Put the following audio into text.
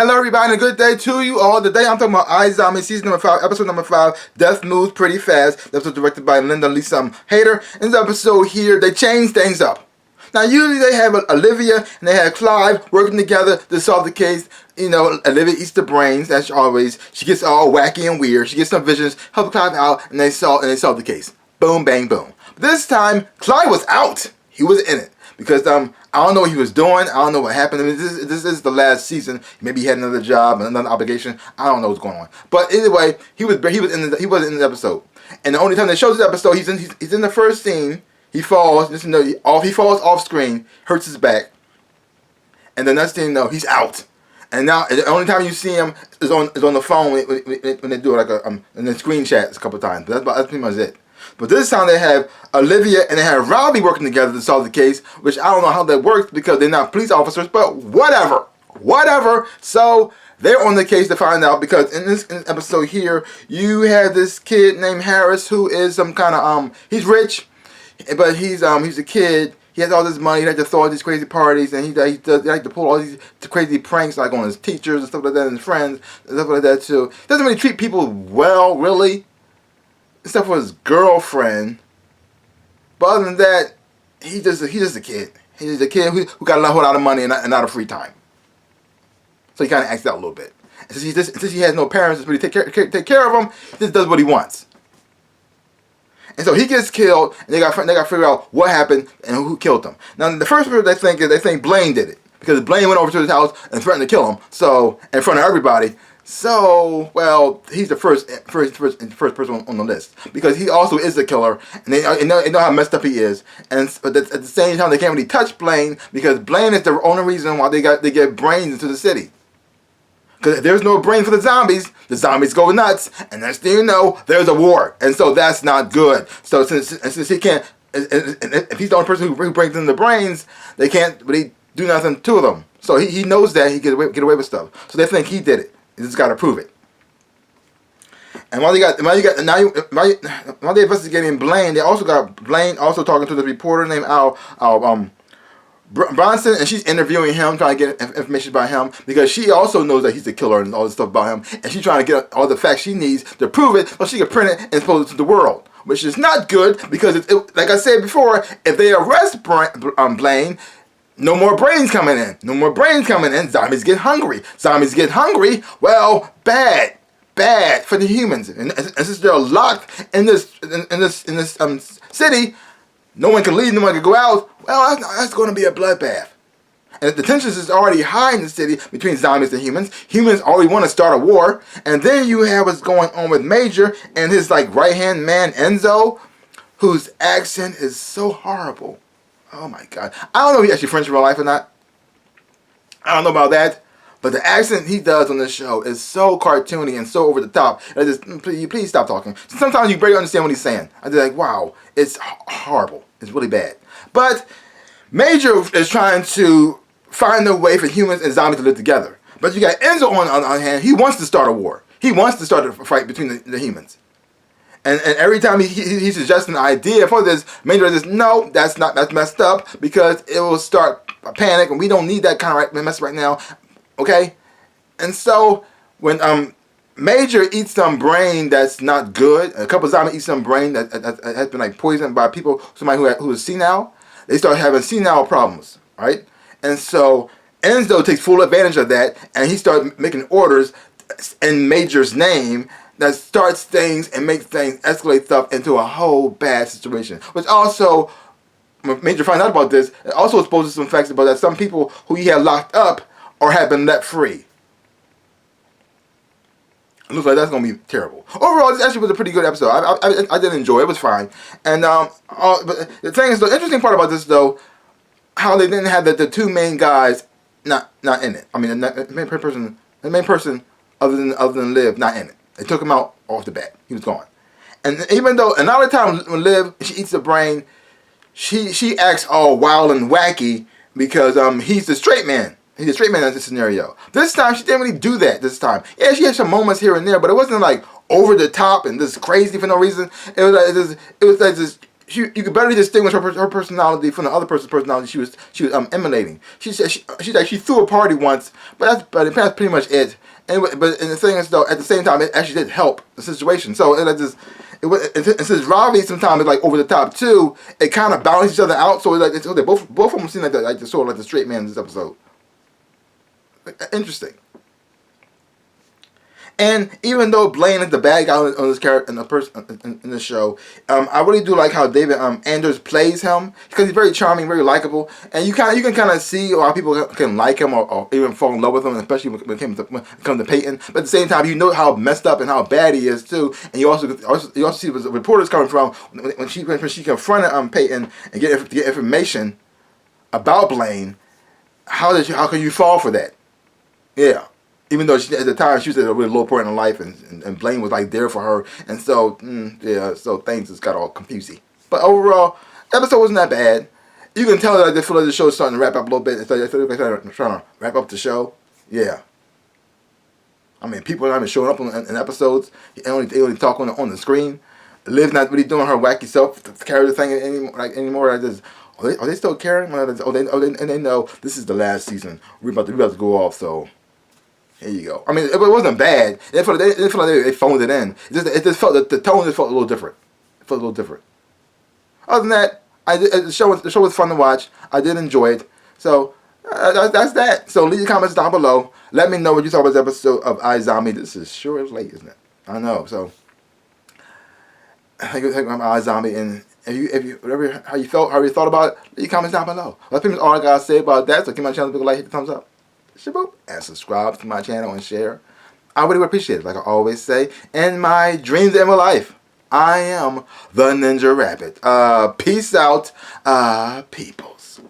Hello everybody, and a good day to you all. Today I'm talking about iZombie Season number 5, Episode number 5, Death Moves Pretty Fast. That was directed by Linda Lisa Hader. In this episode here, they change things up. Now usually they have Olivia and they have Clive working together to solve the case. You know, Olivia eats the brains, as always. She gets all wacky and weird. She gets some visions, help Clive out, and they solve the case. Boom, bang, boom. This time, Clive was out. He was in it. Because I don't know what he was doing. I don't know what happened. I mean, this is the last season. Maybe he had another job, another obligation. I don't know what's going on. But anyway, he wasn't in the episode. And the only time they show this episode, he's in the first scene. He falls. He falls off screen, hurts his back, and the next thing you know, he's out. And now the only time you see him is on the phone when they do like and then screen chats a couple of times. But that's pretty much it. But this time they have Olivia and they have Robbie working together to solve the case, which I don't know how that works because they're not police officers, but whatever. So they're on the case to find out because in this episode here, you have this kid named Harris who is some kind of, he's rich, but he's a kid. He has all this money. He likes to throw all these crazy parties, and he likes to pull all these crazy pranks like on his teachers and stuff like that, and his friends and stuff like that too. Doesn't really treat people well, really. Except for his girlfriend. But other than that, he's just a kid. He's just a kid who got a whole lot of money and not a free time. So he kind of acts out a little bit. And since he has no parents to really take care of him, he just does what he wants. And so he gets killed, and they got to figure out what happened and who killed him. Now the first person they think Blaine did it because Blaine went over to his house and threatened to kill him. So in front of everybody. So, well, he's the first person on the list because he also is the killer, and they know how messed up he is. But at the same time, they can't really touch Blaine because Blaine is the only reason why they get brains into the city. Because if there's no brain for the zombies go nuts, and next thing you know, there's a war, and so that's not good. So since he can't, and if he's the only person who brings in the brains, they can't really do nothing to them. So he knows that he can get away with stuff. So they think he did it. You just gotta prove it. And while they're investigating Blaine, they also got Blaine also talking to the reporter named Al Bronson, and she's interviewing him, trying to get information about him because she also knows that he's the killer and all this stuff about him, and she's trying to get all the facts she needs to prove it so she can print it and expose it to the world, which is not good because like I said before, if they arrest Blaine. No more brains coming in. Zombies get hungry. Well, bad for the humans. And since they're locked in this city, no one can leave, no one can go out. Well, that's going to be a bloodbath. And the tensions is already high in the city between zombies and humans. Humans already want to start a war, and then you have what's going on with Major and his right hand man Enzo, whose accent is so horrible. Oh my God. I don't know if he's actually French in real life or not. I don't know about that. But the accent he does on this show is so cartoony and so over the top. Please stop talking. Sometimes you barely understand what he's saying. I'm just like, wow, it's horrible. It's really bad. But Major is trying to find a way for humans and zombies to live together. But you got Enzo on the other hand. He wants to start a war. He wants to start a fight between the humans. And every time he suggests an idea for this, Major says, no, that's messed up because it will start a panic and we don't need that kind of mess right now, okay? And so when Major eats some brain that's not good, a couple of zombies eat some brain that has been poisoned by somebody who is senile, they start having senile problems, right? And so Enzo takes full advantage of that and he starts making orders in Major's name that starts things and makes things escalate stuff into a whole bad situation. Which also, when Major finds out about this, it also exposes some facts about that some people who he had locked up or have been let free. It looks like that's going to be terrible. Overall, this actually was a pretty good episode. I did enjoy it. It was fine. And but the thing is, the interesting part about this, though, how they didn't have the two main guys not in it. I mean, the main person other than Liv not in it. They took him out off the bat. He was gone. And even though another time when Liv, she eats the brain, she acts all wild and wacky because he's the straight man. He's the straight man in this scenario. This time she didn't really do that this time. Yeah, she had some moments here and there, but it wasn't over the top and this crazy for no reason. It was like this you could better distinguish her personality from the other person's personality she was emulating. She said she threw a party once, but that's pretty much it. Anyway, but the thing is though, at the same time, it actually did help the situation. So since Ravi sometimes is like over the top too, it kind of balances each other out. So they both of them seem like the sort of like the straight man in this episode. Interesting. And even though Blaine is the bad guy on this character in the show, I really do like how David Anders plays him because he's very charming, very likable, and you can kind of see how people can like him or even fall in love with him, especially when it comes to Peyton. But at the same time, you know how messed up and how bad he is too, and you also see where the reporters coming from when she confronted Peyton and get information about Blaine. How can you fall for that? Yeah. Even though at the time she was at a really low point in life, and Blaine was like there for her, and so so things just got all confusing. But overall, the episode wasn't that bad. You can tell that I just feel like the show's starting to wrap up a little bit. So I feel like they're trying to wrap up the show. Yeah. I mean, people are not even showing up in episodes. They only talk on the screen. Liv's not really doing her wacky self to carry the thing anymore. Are they still caring? And they know this is the last season. We're about to go off. So. Here you go. I mean, it wasn't bad. They felt like they phoned it in. It just felt that the tone just felt a little different. It felt a little different. Other than that, the show was fun to watch. I did enjoy it. So that's that. So leave your comments down below. Let me know what you thought about this episode of iZombie. This is sure is late, isn't it? I know. So thank you for iZombie, and if you whatever how you thought about it, leave your comments down below. That's pretty much all I gotta say about that. So give my channel a big like, hit the thumbs up. And subscribe to my channel and share. I really would appreciate it, like I always say. In my dreams and my life, I am the NinjaRabbit. Peace out, peoples.